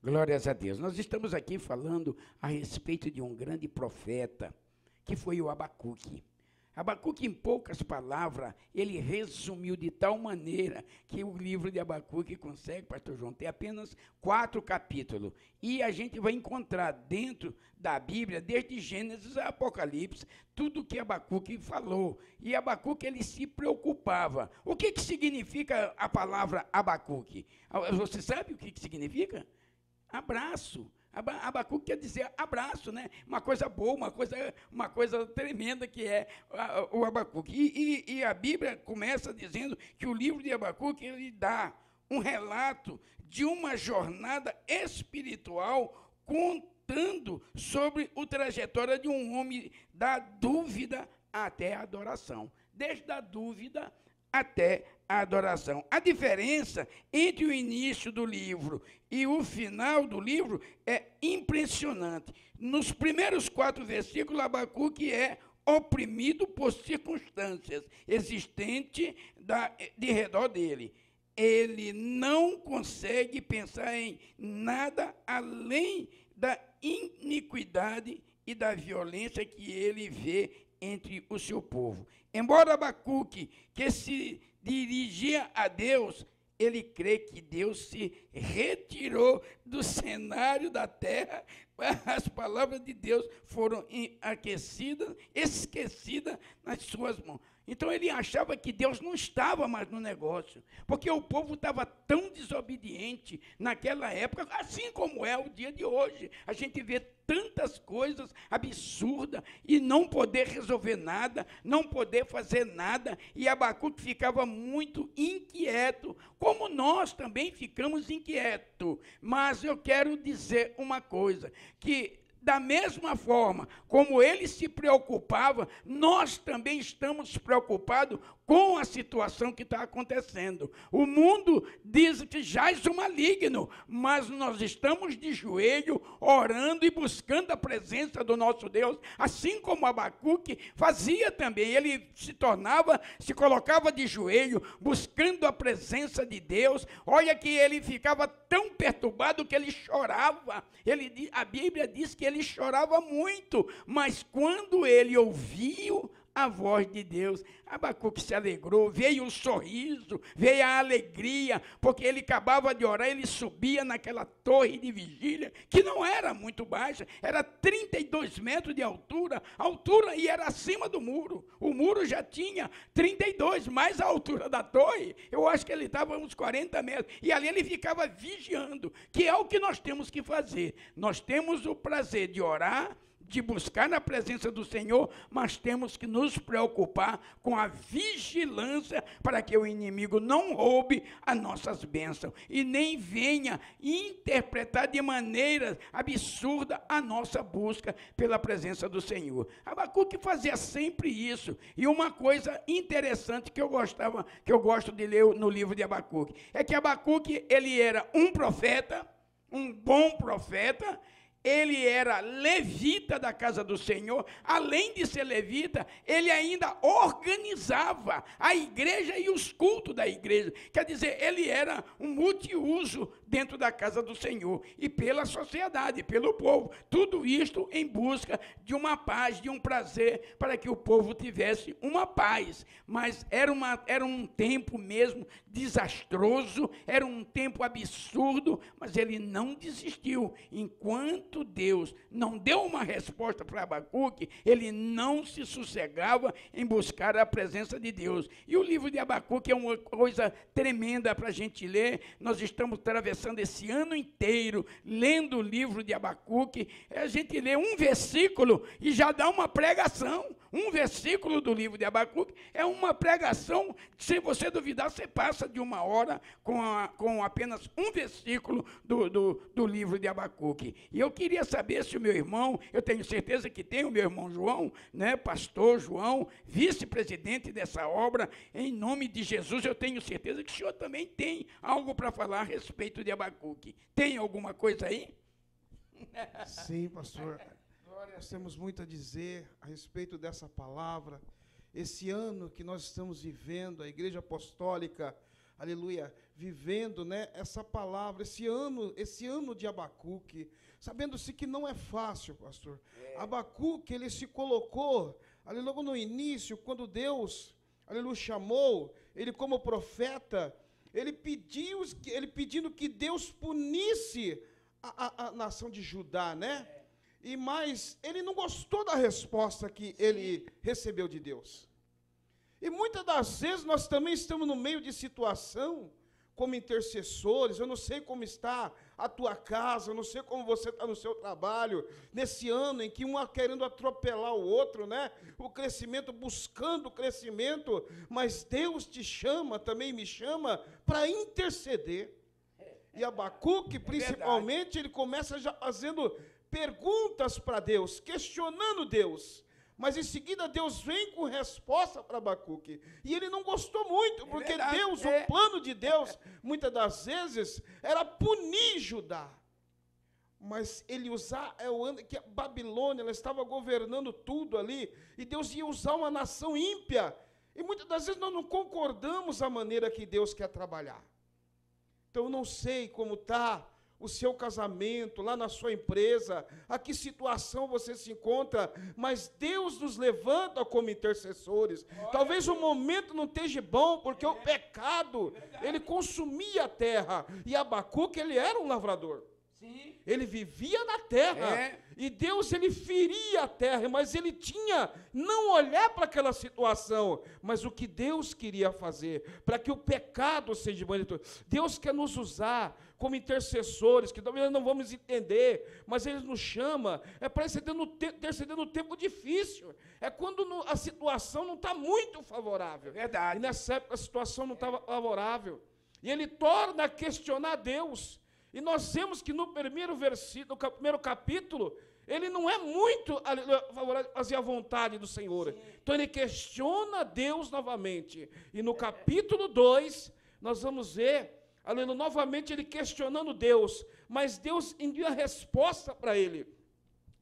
Glórias a Deus. Nós estamos aqui falando a respeito de um grande profeta, que foi o Abacuque. Abacuque, em poucas palavras, ele resumiu de tal maneira que o livro de Abacuque consegue, pastor João, ter apenas 4 capítulos. E a gente vai encontrar dentro da Bíblia, desde Gênesis a Apocalipse, tudo que Abacuque falou. E Abacuque, ele se preocupava. O que significa a palavra Abacuque? Você sabe o que significa? Abraço. Abacuque quer dizer abraço, né? Uma coisa boa, uma coisa tremenda que é o Abacuque. E a Bíblia começa dizendo que o livro de Abacuque ele dá um relato de uma jornada espiritual contando sobre a trajetória de um homem da dúvida até a adoração. Desde a dúvida até a adoração. A diferença entre o início do livro e o final do livro é impressionante. Nos primeiros 4 versículos, Abacuque é oprimido por circunstâncias existentes de redor dele. Ele não consegue pensar em nada além da iniquidade e da violência que ele vê entre o seu povo. Embora Abacuque, que se dirigia a Deus, ele crê que Deus se retirou do cenário da terra, as palavras de Deus foram esquecidas nas suas mãos. Então ele achava que Deus não estava mais no negócio, porque o povo estava tão desobediente naquela época, assim como é o dia de hoje. A gente vê tantas coisas absurdas e não poder resolver nada, não poder fazer nada, e Abacuque ficava muito inquieto, como nós também ficamos inquietos. Mas eu quero dizer uma coisa, que da mesma forma como ele se preocupava, nós também estamos preocupados com a situação que está acontecendo. O mundo diz que jaz o maligno, mas nós estamos de joelho, orando e buscando a presença do nosso Deus, assim como Abacuque fazia também. Ele se colocava de joelho, buscando a presença de Deus. Olha que ele ficava tão perturbado que ele chorava. A Bíblia diz que ele chorava muito, mas quando ele ouviu a voz de Deus, Abacuque se alegrou, veio o sorriso, veio a alegria, porque ele acabava de orar, ele subia naquela torre de vigília, que não era muito baixa, era 32 metros de altura, e era acima do muro. O muro já tinha 32, mais a altura da torre, eu acho que ele estava uns 40 metros, e ali ele ficava vigiando, que é o que nós temos que fazer. Nós temos o prazer de orar, de buscar na presença do Senhor, mas temos que nos preocupar com a vigilância para que o inimigo não roube as nossas bênçãos e nem venha interpretar de maneira absurda a nossa busca pela presença do Senhor. Abacuque fazia sempre isso. E uma coisa interessante que eu gosto de ler no livro de Abacuque, é que Abacuque, ele era um profeta, um bom profeta. Ele era levita da casa do Senhor. Além de ser levita, ele ainda organizava a igreja e os cultos da igreja. Quer dizer, ele era um multiuso dentro da casa do Senhor e pela sociedade, pelo povo. Tudo isto em busca de uma paz, de um prazer, para que o povo tivesse uma paz. Mas era um tempo mesmo desastroso, era um tempo absurdo, mas ele não desistiu. Enquanto Deus não deu uma resposta para Abacuque, ele não se sossegava em buscar a presença de Deus. E o livro de Abacuque é uma coisa tremenda para a gente ler. Nós estamos atravessando esse ano inteiro lendo o livro de Abacuque. A gente lê um versículo e já dá uma pregação. Um versículo do livro de Abacuque é uma pregação. Se você duvidar, você passa de 1 hora com apenas um versículo do livro de Abacuque. E eu queria saber se o meu irmão, eu tenho certeza que tem o meu irmão João, né, pastor João, vice-presidente dessa obra, em nome de Jesus, eu tenho certeza que o senhor também tem algo para falar a respeito de Abacuque. Tem alguma coisa aí? Sim, pastor. Nós temos muito a dizer a respeito dessa palavra. Esse ano que nós estamos vivendo, a Igreja Apostólica, aleluia, vivendo, né, essa palavra, esse ano de Abacuque, sabendo-se que não é fácil, pastor. Abacuque, ele se colocou, ali logo no início, quando Deus, aleluia, chamou, ele como profeta, ele pedindo que Deus punisse a nação de Judá, né? Mas ele não gostou da resposta que ele recebeu de Deus. E muitas das vezes nós também estamos no meio de situação, como intercessores. Eu não sei como está a tua casa, eu não sei como você está no seu trabalho, nesse ano em que um querendo atropelar o outro, né? O crescimento, buscando o crescimento, mas Deus te chama, também me chama, para interceder. E Abacuque, principalmente, ele começa já fazendo perguntas para Deus, questionando Deus. Mas em seguida Deus vem com resposta para Abacuque. E ele não gostou muito, porque Deus, o plano de Deus, muitas das vezes, era punir Judá. Mas ele usar, que a Babilônia, ela estava governando tudo ali, e Deus ia usar uma nação ímpia. E muitas das vezes nós não concordamos a maneira que Deus quer trabalhar. Então eu não sei como está o seu casamento, lá na sua empresa, a que situação você se encontra, mas Deus nos levanta como intercessores. Talvez o momento não esteja bom, porque o pecado, ele consumia a terra, e Abacuque, ele era um lavrador. Sim. Ele vivia na terra, e Deus, ele feria a terra, mas ele tinha, não olhar para aquela situação, mas o que Deus queria fazer, para que o pecado seja banido. Deus quer nos usar como intercessores, que talvez não vamos entender, mas Ele nos chama, para interceder no tempo difícil, quando a situação não está muito favorável. Verdade. E nessa época a situação não estava favorável, e Ele torna a questionar Deus. E nós vemos que no primeiro versículo, no primeiro capítulo, ele não é muito favorável a fazer a vontade do Senhor. Sim. Então ele questiona Deus novamente. E no capítulo 2, nós vamos ver, novamente ele questionando Deus, mas Deus envia a resposta para ele.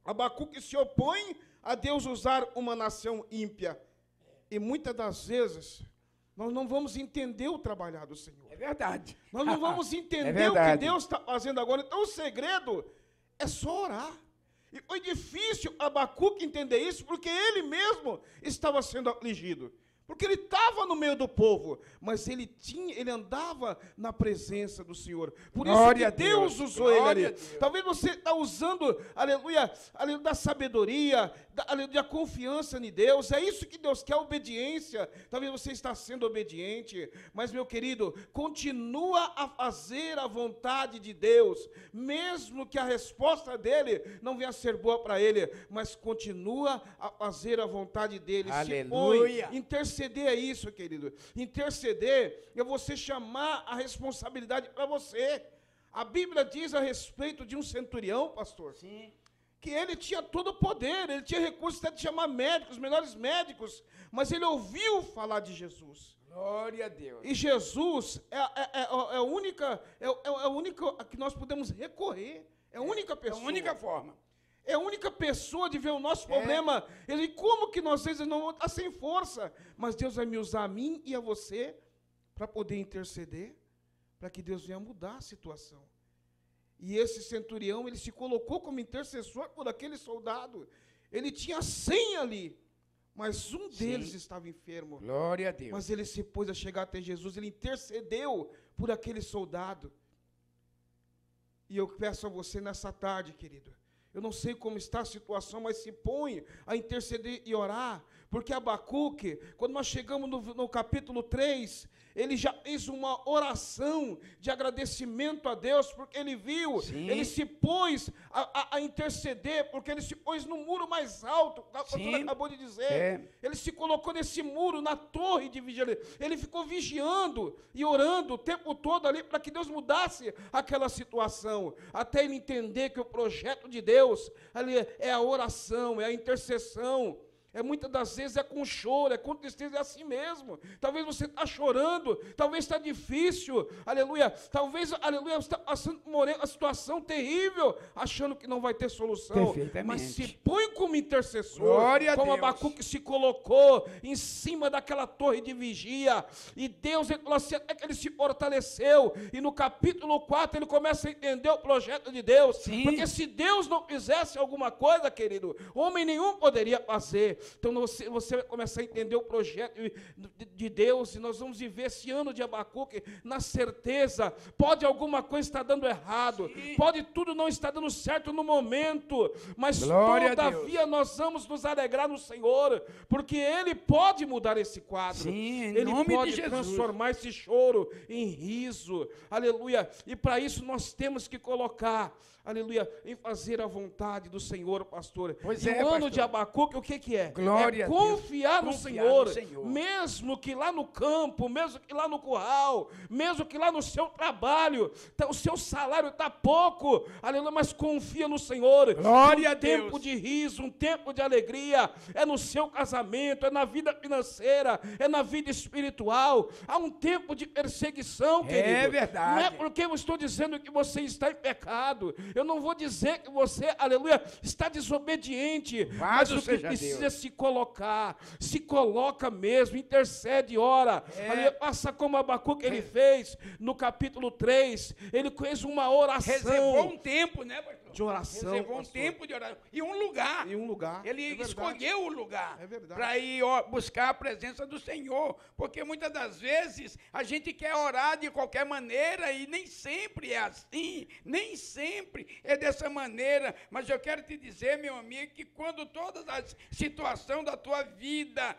Abacuque se opõe a Deus usar uma nação ímpia. E muitas das vezes nós não vamos entender o trabalhar do Senhor. É verdade. Nós não vamos entender o que Deus está fazendo agora. Então o segredo é só orar. E foi difícil Abacuque entender isso, porque ele mesmo estava sendo afligido. Porque ele estava no meio do povo, mas ele andava na presença do Senhor. Por isso que Deus usou ele ali. Talvez você está usando, aleluia, da sabedoria, da confiança em Deus. É isso que Deus quer, obediência. Talvez você está sendo obediente, mas, meu querido, continua a fazer a vontade de Deus, mesmo que a resposta dele não venha a ser boa para ele, mas continua a fazer a vontade dele. Aleluia. Se põe, interceder é isso, querido. Interceder é você chamar a responsabilidade para você. A Bíblia diz a respeito de um centurião, pastor, sim, que ele tinha todo o poder, ele tinha recursos até de chamar médicos, os melhores médicos, mas ele ouviu falar de Jesus. Glória a Deus. E Jesus é a única que nós podemos recorrer, é a única pessoa. É a única forma. É a única pessoa de ver o nosso problema. Ele, como que nós, às vezes, não vamos estar sem força? Mas Deus vai me usar a mim e a você para poder interceder, para que Deus venha mudar a situação. E esse centurião, ele se colocou como intercessor por aquele soldado. Ele tinha 100 ali, mas um deles estava enfermo. Glória a Deus. Mas ele se pôs a chegar até Jesus, ele intercedeu por aquele soldado. E eu peço a você nessa tarde, querido, eu não sei como está a situação, mas se põe a interceder e orar, porque Abacuque, quando nós chegamos no capítulo 3, ele já fez uma oração de agradecimento a Deus, porque ele viu, ele se pôs a interceder, porque ele se pôs no muro mais alto, o pastor acabou de dizer, ele se colocou nesse muro, na torre de vigilância, ele ficou vigiando e orando o tempo todo ali, para que Deus mudasse aquela situação, até ele entender que o projeto de Deus ali é a oração, é a intercessão. Muitas das vezes é com choro, é com tristeza, é assim mesmo. Talvez você está chorando, talvez está difícil, aleluia. Talvez, aleluia, você está passando por uma situação terrível, achando que não vai ter solução. Mas se põe como intercessor, como Abacuque se colocou em cima daquela torre de vigia, e Deus, até que ele se fortaleceu, e no capítulo 4 ele começa a entender o projeto de Deus. Sim. Porque se Deus não fizesse alguma coisa, querido, homem nenhum poderia fazer. Então você vai começar a entender o projeto de Deus, e nós vamos viver esse ano de Abacuque na certeza, pode alguma coisa estar dando errado, sim, pode tudo não estar dando certo no momento, mas todavia nós vamos nos alegrar no Senhor, porque Ele pode mudar esse quadro, sim, Ele pode transformar esse choro em riso, aleluia, e para isso nós temos que colocar, aleluia, em fazer a vontade do Senhor, pastor. Pois e o ano de Abacuque, o que é? Glória confiar no Senhor, mesmo que lá no campo, mesmo que lá no curral, mesmo que lá no seu trabalho, o seu salário está pouco, aleluia, mas confia no Senhor. Glória a Deus. Um tempo de riso, um tempo de alegria, é no seu casamento, é na vida financeira, é na vida espiritual. Há um tempo de perseguição, querido. É verdade. Não é porque eu estou dizendo que você está em pecado, eu não vou dizer que você, aleluia, está desobediente, mas você precisa se colocar, se coloca mesmo, intercede, ora, aleluia, passa como Abacuque ele fez no capítulo 3, ele fez uma oração. Reservou um tempo, né, pastor? De oração. Reservou um tempo de oração. E um lugar. E um lugar. Ele escolheu o lugar para ir buscar a presença do Senhor, porque muitas das vezes a gente quer orar de qualquer maneira e nem sempre é assim, nem sempre é dessa maneira, mas eu quero te dizer, meu amigo, que quando todas as situações da tua vida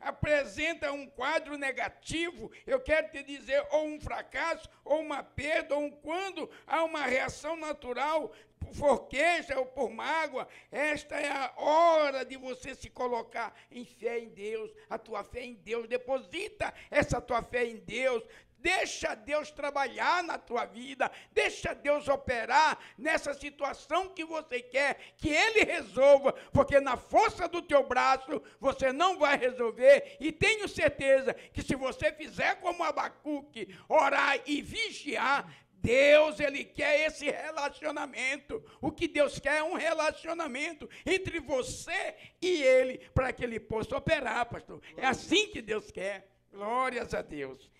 apresenta um quadro negativo, eu quero te dizer, ou um fracasso, ou uma perda, ou quando há uma reação natural, por queixa ou por mágoa, esta é a hora de você se colocar em fé em Deus, a tua fé em Deus, deposita essa tua fé em Deus, deixa Deus trabalhar na tua vida, deixa Deus operar nessa situação que você quer que Ele resolva, porque na força do teu braço você não vai resolver, e tenho certeza que se você fizer como Abacuque, orar e vigiar, Deus, Ele quer esse relacionamento. O que Deus quer é um relacionamento entre você e Ele, para que Ele possa operar, pastor. É assim que Deus quer. Glórias a Deus.